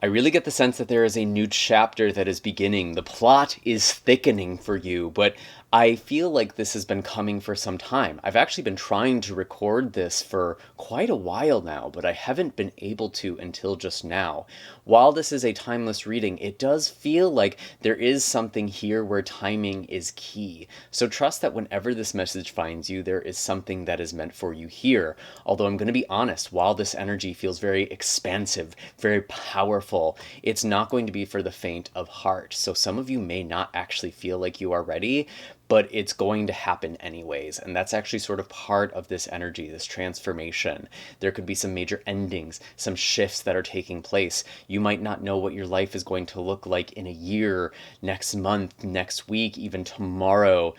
I really get the sense that there is a new chapter that is beginning. The plot is thickening for you, but I feel like this has been coming for some time. I've actually been trying to record this for quite a while now, but I haven't been able to until just now. While this is a timeless reading, it does feel like there is something here where timing is key. So trust that whenever this message finds you, there is something that is meant for you here. Although I'm going to be honest, while this energy feels very expansive, very powerful, it's not going to be for the faint of heart. So some of you may not actually feel like you are ready, but it's going to happen anyways. And that's actually sort of part of this energy, this transformation. There could be some major endings, some shifts that are taking place. You might not know what your life is going to look like in a year, next month, next week, even tomorrow,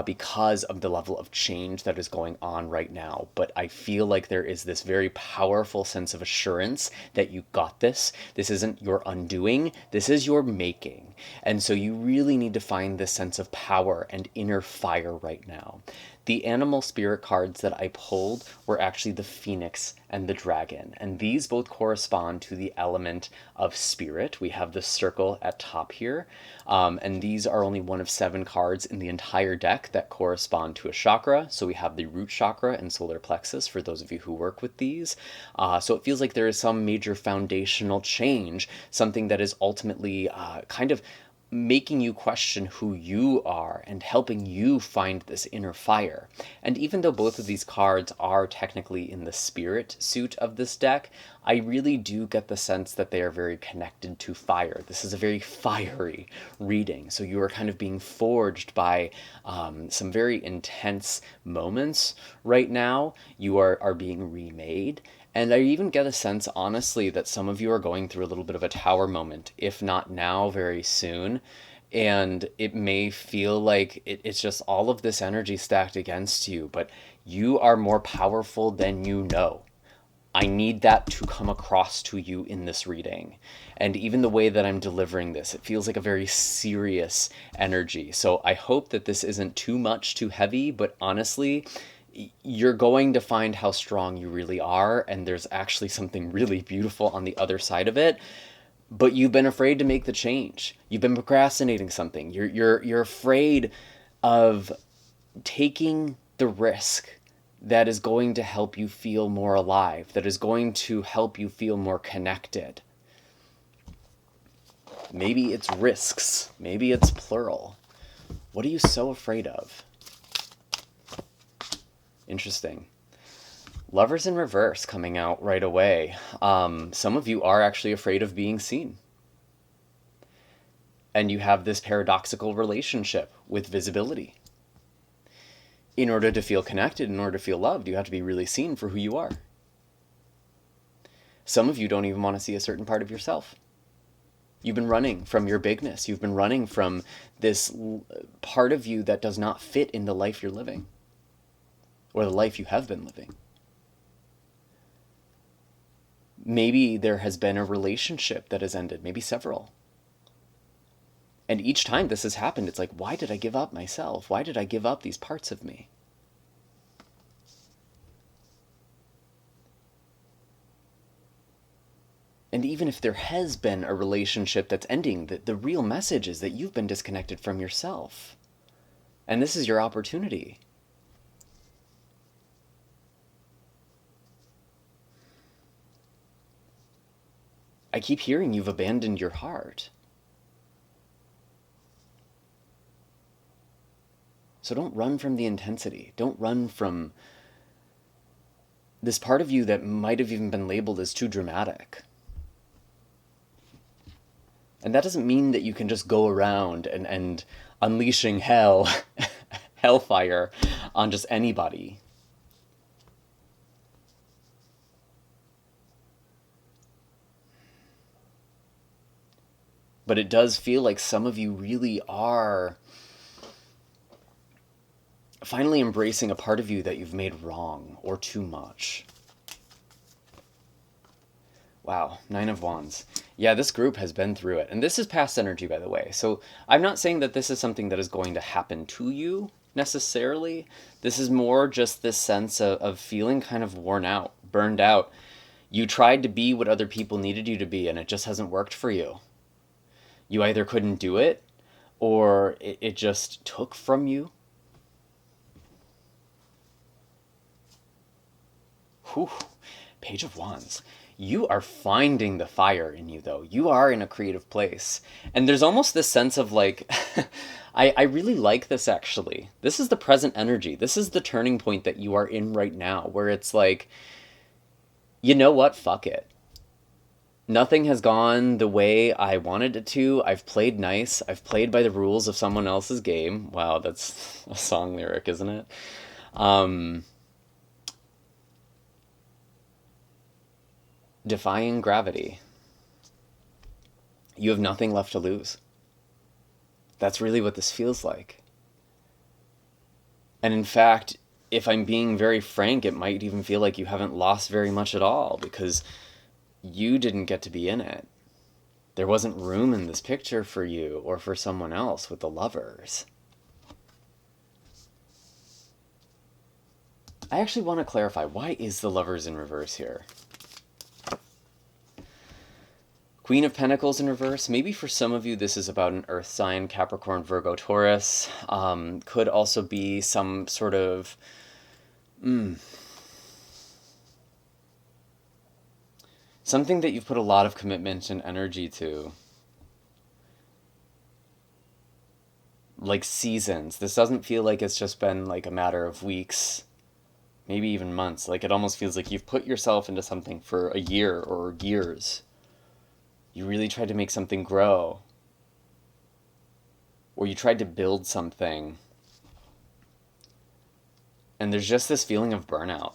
because of the level of change that is going on right now. But I feel like there is this very powerful sense of assurance that you got this. This isn't your undoing, this is your making. And so you really need to find this sense of power and inner fire right now. The animal spirit cards that I pulled were actually the phoenix and the dragon, and these both correspond to the element of spirit. We have the circle at top here, and these are only one of 7 cards in the entire deck that correspond to a chakra. So we have the root chakra and solar plexus for those of you who work with these. So it feels like there is some major foundational change, something that is ultimately kind of making you question who you are and helping you find this inner fire. And even though both of these cards are technically in the spirit suit of this deck, I really do get the sense that they are very connected to fire. This is a very fiery reading, so you are kind of being forged by some very intense moments right now. You are being remade. And I even get a sense, honestly, that some of you are going through a little bit of a tower moment, if not now, very soon. And it may feel like it's just all of this energy stacked against you, but you are more powerful than you know. I need that to come across to you in this reading. And even the way that I'm delivering this, it feels like a very serious energy. So I hope that this isn't too much, too heavy, but honestly, you're going to find how strong you really are, and there's actually something really beautiful on the other side of it. But you've been afraid to make the change. You've been procrastinating something. You're afraid of taking the risk that is going to help you feel more alive, that is going to help you feel more connected. Maybe it's risks. Maybe it's plural. What are you so afraid of? Interesting. Lovers in reverse coming out right away. Some of you are actually afraid of being seen. And you have this paradoxical relationship with visibility. In order to feel connected, in order to feel loved, you have to be really seen for who you are. Some of you don't even want to see a certain part of yourself. You've been running from your bigness. You've been running from this part of you that does not fit in the life you're living, or the life you have been living. Maybe there has been a relationship that has ended, maybe several. And each time this has happened, it's like, why did I give up myself? Why did I give up these parts of me? And even if there has been a relationship that's ending, the real message is that you've been disconnected from yourself. And this is your opportunity. I keep hearing you've abandoned your heart. So don't run from the intensity. Don't run from this part of you that might have even been labeled as too dramatic. And that doesn't mean that you can just go around and unleashing hellfire on just anybody. But it does feel like some of you really are finally embracing a part of you that you've made wrong or too much. Wow, 9 of Wands. Yeah, this group has been through it. And this is past energy, by the way. So I'm not saying that this is something that is going to happen to you necessarily. This is more just this sense of feeling kind of worn out, burned out. You tried to be what other people needed you to be, and it just hasn't worked for you. You either couldn't do it, or it just took from you. Whew. Page of Wands. You are finding the fire in you, though. You are in a creative place. And there's almost this sense of like, I really like this actually. This is the present energy. This is the turning point that you are in right now, where it's like, you know what? Fuck it. Nothing has gone the way I wanted it to. I've played nice. I've played by the rules of someone else's game. Wow, that's a song lyric, isn't it? Um, Defying gravity. You have nothing left to lose. That's really what this feels like. And in fact, if I'm being very frank, it might even feel like you haven't lost very much at all, because you didn't get to be in it. There wasn't room in this picture for you or for someone else with the Lovers. I actually want to clarify, why is the Lovers in reverse here? Queen of Pentacles in reverse. Maybe for some of you this is about an earth sign, Capricorn, Virgo, Taurus. Could also be some sort of something that you've put a lot of commitment and energy to. Like seasons. This doesn't feel like it's just been like a matter of weeks, maybe even months. Like it almost feels like you've put yourself into something for a year or years. You really tried to make something grow. Or you tried to build something. And there's just this feeling of burnout.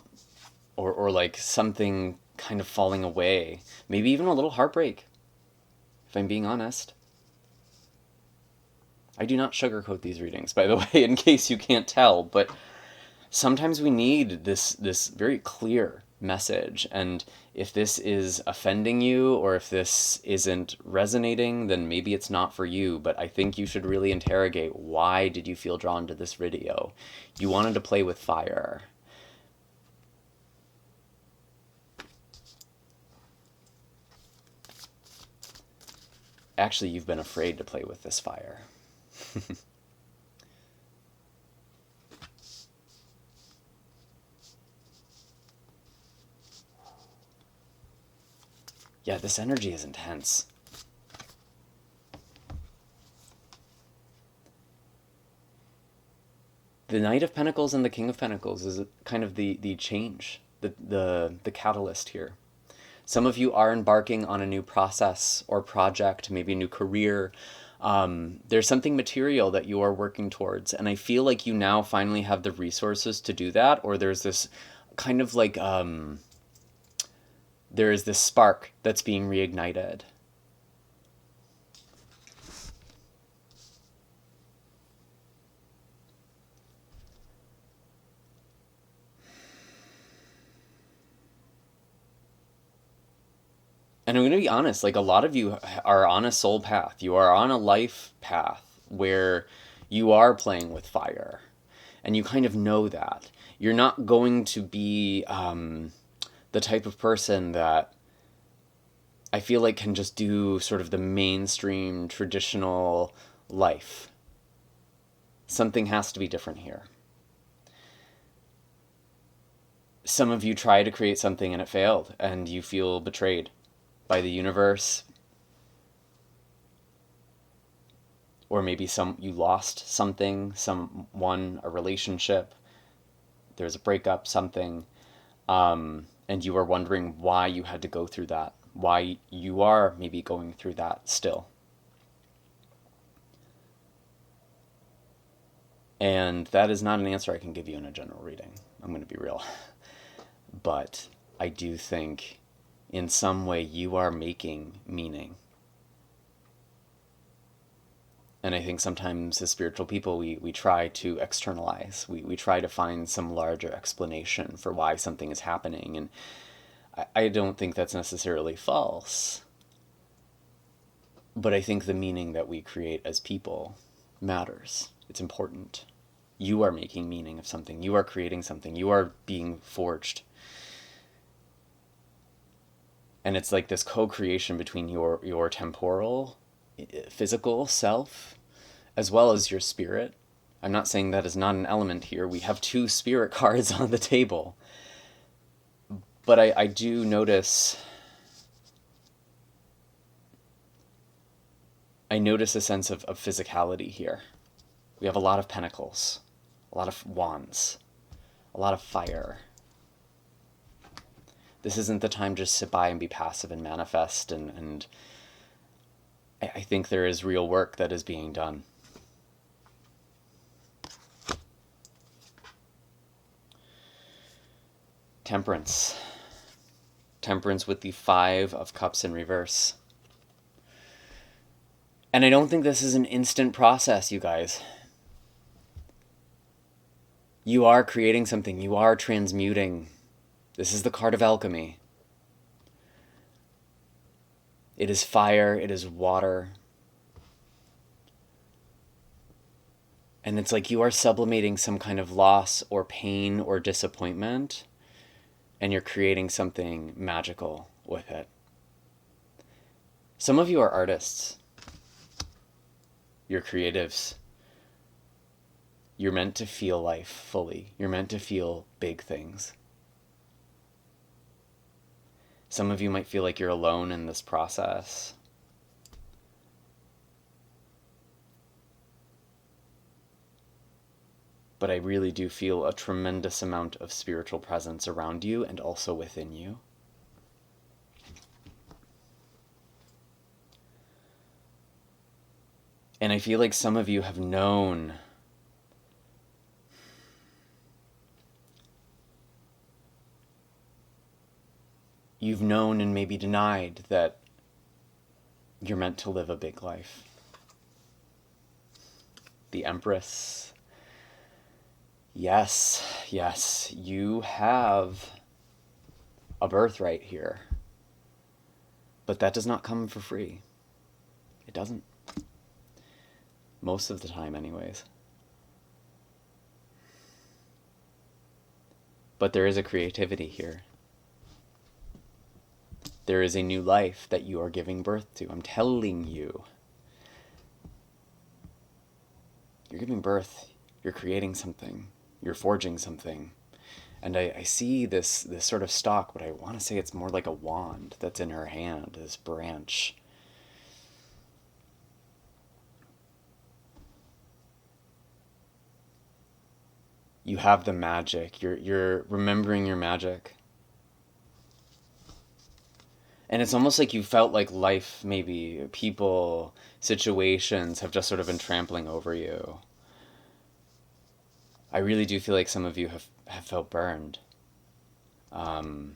Or like something kind of falling away. Maybe even a little heartbreak, if I'm being honest. I do not sugarcoat these readings, by the way, in case you can't tell. But sometimes we need this very clear message, and if this is offending you or if this isn't resonating, then maybe it's not for you. But I think you should really interrogate, why did you feel drawn to this video? You wanted to play with fire. Actually, you've been afraid to play with this fire. Yeah, this energy is intense. The Knight of Pentacles and the King of Pentacles is kind of the change, the catalyst here. Some of you are embarking on a new process or project, maybe a new career. There's something material that you are working towards, and I feel like you now finally have the resources to do that, or there's this kind of like there is this spark that's being reignited. And I'm going to be honest, like a lot of you are on a soul path. You are on a life path where you are playing with fire. And you kind of know that. You're not going to be the type of person that I feel like can just do sort of the mainstream traditional life. Something has to be different here. Some of you try to create something and it failed, and you feel betrayed by the universe. Or maybe you lost something, someone, a relationship. There's a breakup, something. And you are wondering why you had to go through that. Why you are maybe going through that still. And that is not an answer I can give you in a general reading. I'm going to be real. But I do think in some way you are making meaning. And I think sometimes as spiritual people, we try to externalize. We try to find some larger explanation for why something is happening. And I don't think that's necessarily false. But I think the meaning that we create as people matters. It's important. You are making meaning of something. You are creating something. You are being forged. And it's like this co-creation between your temporal, physical self, as well as your spirit. I'm not saying that is not an element here. We have two spirit cards on the table. But I do notice... I notice a sense of physicality here. We have a lot of pentacles, a lot of wands, a lot of fire. This isn't the time to just sit by and be passive and manifest, and I think there is real work that is being done. Temperance. Temperance with the Five of Cups in reverse. And I don't think this is an instant process, you guys. You are creating something. You are transmuting. This is the card of alchemy. It is fire. It is water. And it's like you are sublimating some kind of loss or pain or disappointment, and you're creating something magical with it. Some of you are artists. You're creatives. You're meant to feel life fully. You're meant to feel big things. Some of you might feel like you're alone in this process. But I really do feel a tremendous amount of spiritual presence around you and also within you. And I feel like some of you have known and maybe denied that you're meant to live a big life. The Empress. Yes, you have a birthright here. But that does not come for free. It doesn't. Most of the time, anyways. But there is a creativity here. There is a new life that you are giving birth to. I'm telling you. You're giving birth. You're creating something. You're forging something. And I see this sort of stalk, but I want to say it's more like a wand that's in her hand, this branch. You have the magic. You're remembering your magic. And it's almost like you felt like life, maybe people, situations have just sort of been trampling over you. I really do feel like some of you have felt burned. And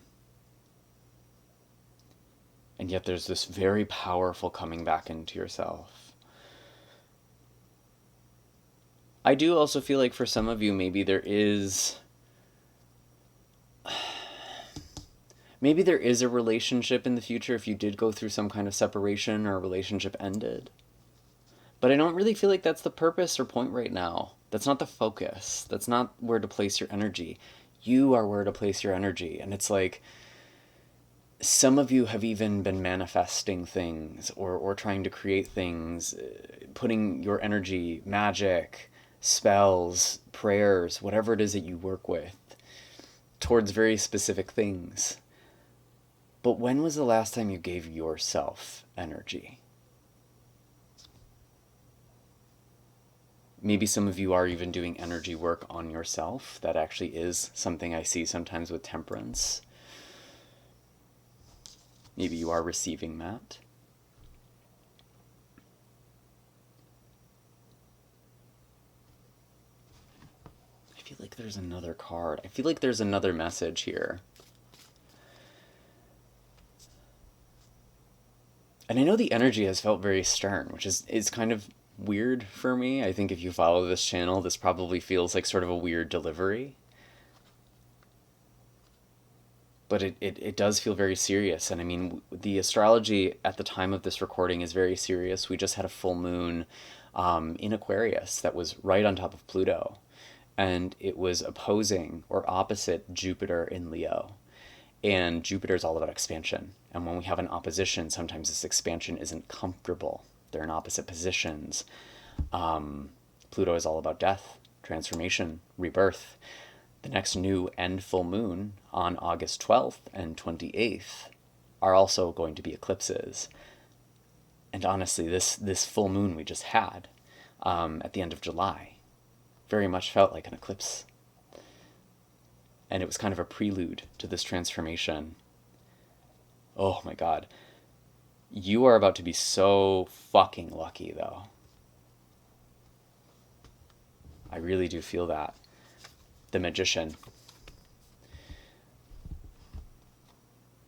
yet there's this very powerful coming back into yourself. I do also feel like for some of you, maybe there is a relationship in the future if you did go through some kind of separation or a relationship ended. But I don't really feel like that's the purpose or point right now. That's not the focus. That's not where to place your energy. You are where to place your energy. And it's like some of you have even been manifesting things or trying to create things, putting your energy, magic, spells, prayers, whatever it is that you work with, towards very specific things. But when was the last time you gave yourself energy? Maybe some of you are even doing energy work on yourself. That actually is something I see sometimes with temperance. Maybe you are receiving that. I feel like there's another card. I feel like there's another message here. And I know the energy has felt very stern, which is kind of weird for me. I think if you follow this channel, this probably feels like sort of a weird delivery. But it does feel very serious. And I mean, the astrology at the time of this recording is very serious. We just had a full moon in Aquarius that was right on top of Pluto. And it was opposing or opposite Jupiter in Leo. And Jupiter is all about expansion. And when we have an opposition, sometimes this expansion isn't comfortable. They're in opposite positions. Pluto is all about death, transformation, rebirth. The next new and full moon on August 12th and 28th are also going to be eclipses. And honestly, this full moon we just had at the end of July very much felt like an eclipse. And it was kind of a prelude to this transformation. Oh my God. You are about to be so fucking lucky, though. I really do feel that. The Magician.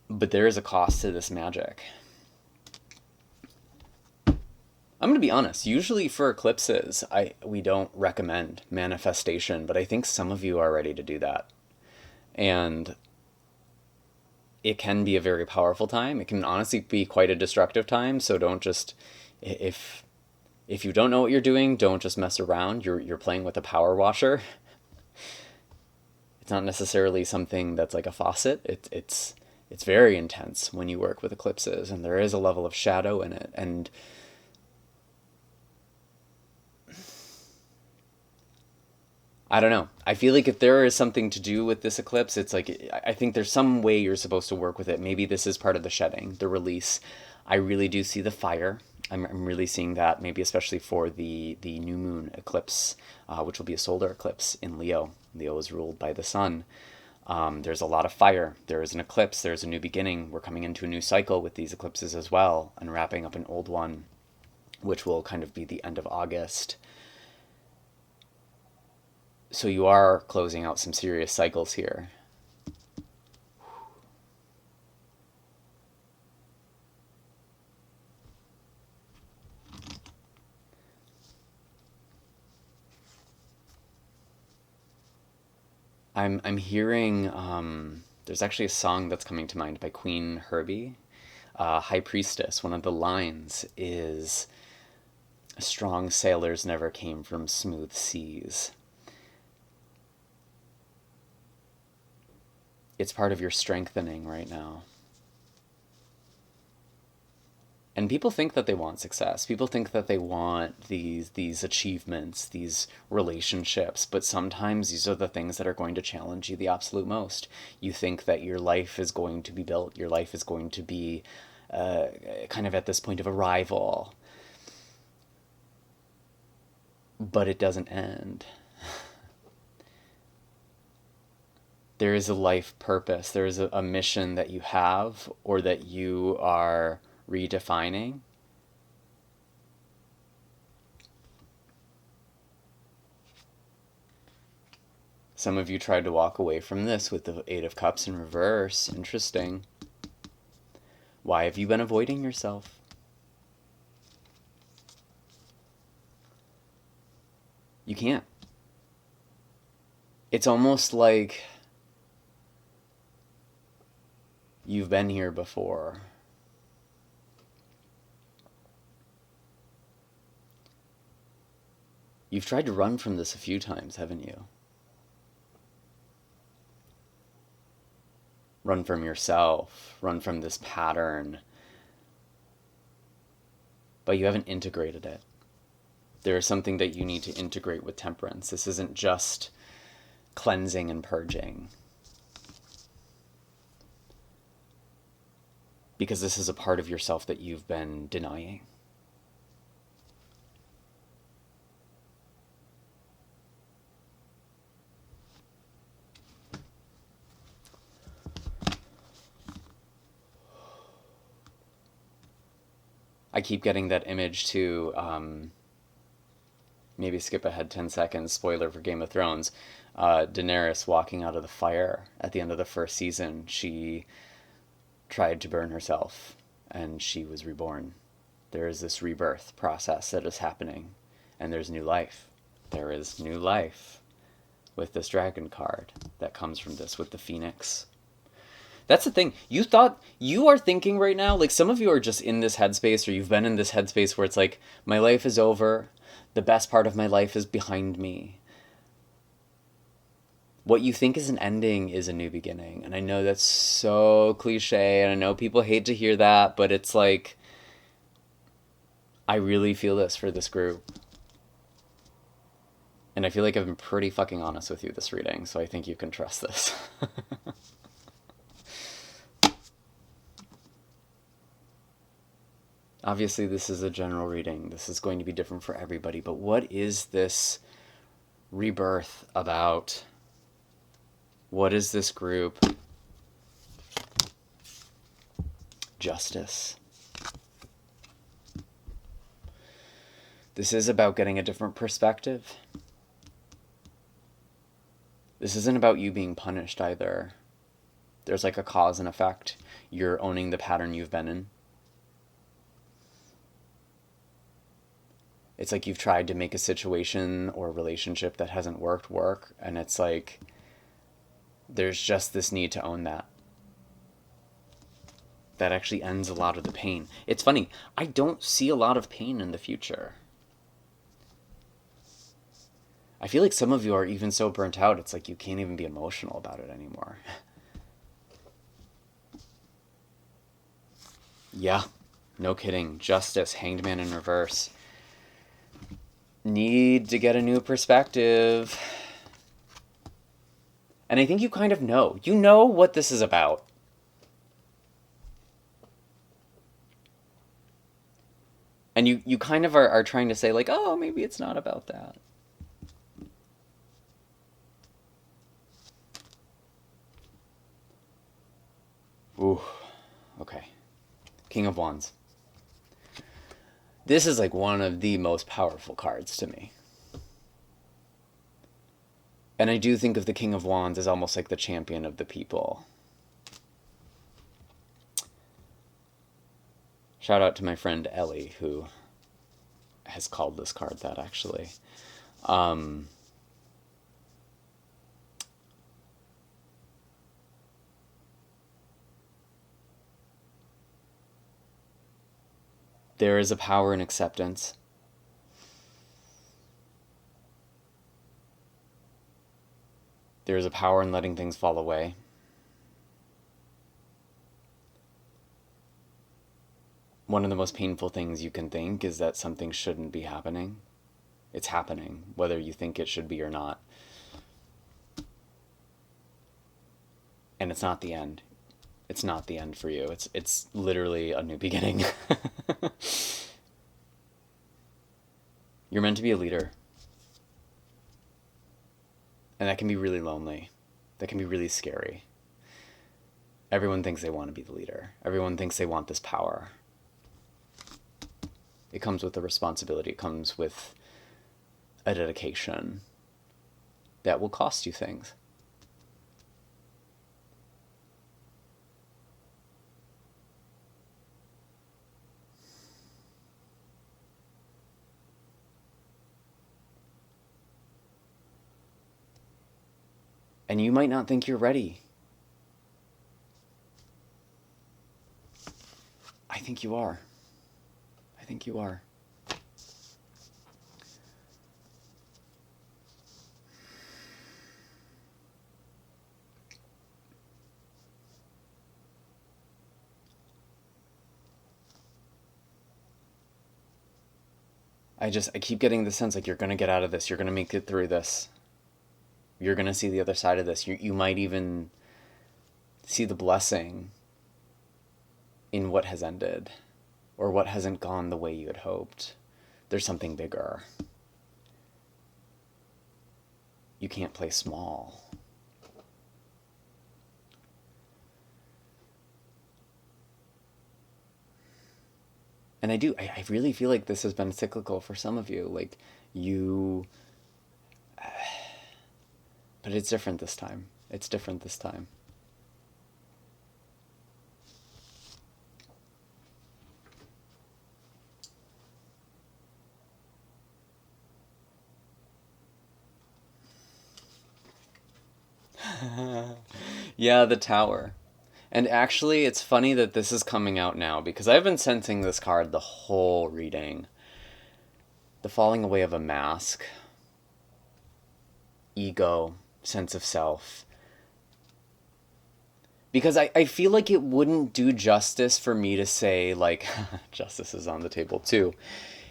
But there is a cost to this magic. I'm going to be honest. Usually for eclipses, we don't recommend manifestation, but I think some of you are ready to do that. And it can be a very powerful time. It can honestly be quite a destructive time. So don't just, if you don't know what you're doing, don't just mess around. You're playing with a power washer. It's not necessarily something that's like a faucet. It's very intense when you work with eclipses, and there is a level of shadow in it. And I don't know. I feel like if there is something to do with this eclipse, it's like, I think there's some way you're supposed to work with it. Maybe this is part of the shedding, the release. I really do see the fire. I'm really seeing that, maybe especially for the new moon eclipse, which will be a solar eclipse in Leo. Leo is ruled by the sun. There's a lot of fire. There is an eclipse. There's a new beginning. We're coming into a new cycle with these eclipses as well, and wrapping up an old one, which will kind of be the end of August. So you are closing out some serious cycles here. I'm hearing, there's actually a song that's coming to mind by Queen Herbie, High Priestess. One of the lines is, "Strong sailors never came from smooth seas." It's part of your strengthening right now. And people think that they want success. People think that they want these achievements, these relationships, but sometimes these are the things that are going to challenge you the absolute most. You think that your life is going to be built, your life is going to be kind of at this point of arrival, but it doesn't end. There is a life purpose. There is a mission that you have, or that you are redefining. Some of you tried to walk away from this with the Eight of Cups in reverse. Interesting. Why have you been avoiding yourself? You can't. It's almost like you've been here before. You've tried to run from this a few times, haven't you? Run from yourself, run from this pattern. But you haven't integrated it. There is something that you need to integrate with temperance. This isn't just cleansing and purging. Because this is a part of yourself that you've been denying. I keep getting that image to, maybe skip ahead 10 seconds, spoiler for Game of Thrones, Daenerys walking out of the fire at the end of the first season. She tried to burn herself, and she was reborn. There is this rebirth process that is happening, and there's new life. There is new life with this dragon card that comes from this, with the phoenix. That's the thing. You are thinking right now, like some of you are just in this headspace, or you've been in this headspace where it's like, my life is over. The best part of my life is behind me. What you think is an ending is a new beginning. And I know that's so cliche, and I know people hate to hear that, but it's like, I really feel this for this group. And I feel like I've been pretty fucking honest with you this reading, so I think you can trust this. Obviously, this is a general reading. This is going to be different for everybody, but what is this rebirth about? What is this group? Justice. This is about getting a different perspective. This isn't about you being punished either. There's like a cause and effect. You're owning the pattern you've been in. It's like you've tried to make a situation or a relationship that hasn't worked work, and it's like there's just this need to own that. That actually ends a lot of the pain. It's funny, I don't see a lot of pain in the future. I feel like some of you are even so burnt out, it's like you can't even be emotional about it anymore. Yeah, no kidding. Justice, Hanged Man in reverse. Need to get a new perspective. And I think you kind of know. You know what this is about. And you kind of are trying to say, like, oh, maybe it's not about that. Ooh, okay. King of Wands. This is like one of the most powerful cards to me. And I do think of the King of Wands as almost like the champion of the people. Shout out to my friend Ellie, who has called this card that, actually. There is a power in acceptance. There is a power in letting things fall away. One of the most painful things you can think is that something shouldn't be happening. It's happening, whether you think it should be or not. And it's not the end. It's not the end for you. It's literally a new beginning. You're meant to be a leader. And that can be really lonely. That can be really scary. Everyone thinks they want to be the leader. Everyone thinks they want this power. It comes with a responsibility. It comes with a dedication that will cost you things. And you might not think you're ready. I think you are. I think you are. I keep getting the sense like you're going to get out of this. You're going to make it through this. You're going to see the other side of this. You might even see the blessing in what has ended or what hasn't gone the way you had hoped. There's something bigger. You can't play small. And I really feel like this has been cyclical for some of you. Like, but it's different this time. It's different this time. Yeah, the Tower. And actually, it's funny that this is coming out now, because I've been sensing this card the whole reading. The falling away of a mask. Ego. sense of self. Because I feel like it wouldn't do justice for me to say, like, justice is on the table too.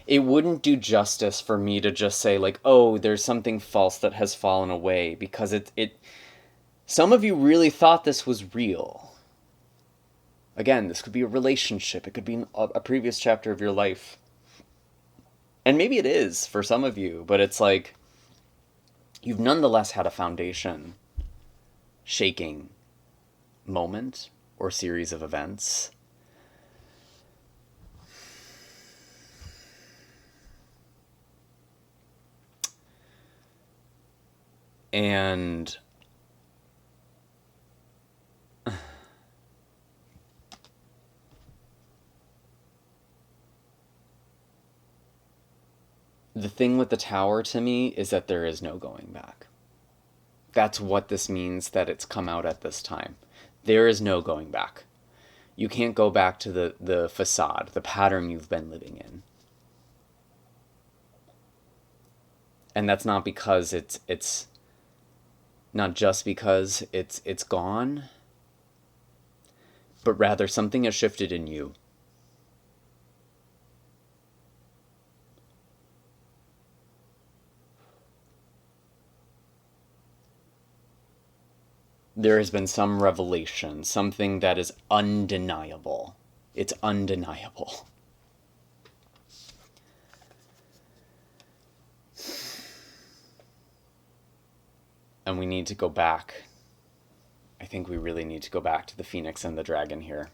It wouldn't do justice for me to just say, like, oh, there's something false that has fallen away, because some of you really thought this was real. Again, this could be a relationship. It could be a previous chapter of your life. And maybe it is for some of you, but it's like, you've nonetheless had a foundation shaking moment or series of events. And the thing with the tower to me is that there is no going back. That's what this means, that it's come out at this time. There is no going back. You can't go back to the facade, the pattern you've been living in. And that's not because it's not just because it's gone, but rather something has shifted in you. There has been some revelation, something that is undeniable. It's undeniable. And we need to go back. I think we really need to go back to the Phoenix and the Dragon here.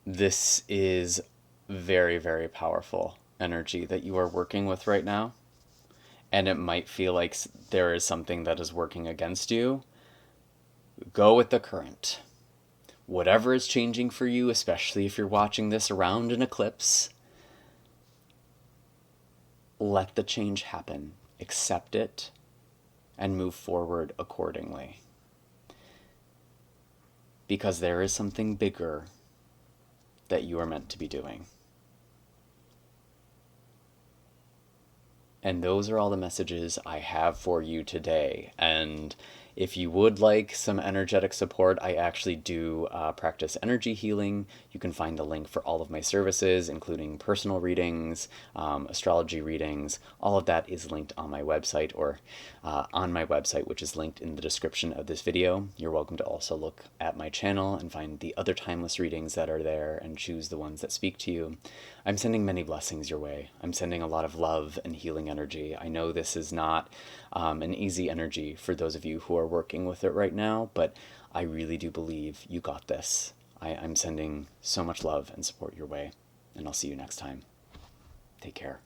This is very, very powerful energy that you are working with right now. And it might feel like there is something that is working against you. Go with the current. Whatever is changing for you, especially if you're watching this around an eclipse, let the change happen. Accept it and move forward accordingly. Because there is something bigger that you are meant to be doing. And those are all the messages I have for you today. And if you would like some energetic support, I actually do practice energy healing. You can find the link for all of my services, including personal readings, astrology readings. All of that is linked on my website, or on my website, which is linked in the description of this video. You're welcome to also look at my channel and find the other timeless readings that are there and choose the ones that speak to you. I'm sending many blessings your way. I'm sending a lot of love and healing energy. I know this is not an easy energy for those of you who are working with it right now, but I really do believe you got this. I'm sending so much love and support your way, and I'll see you next time. Take care.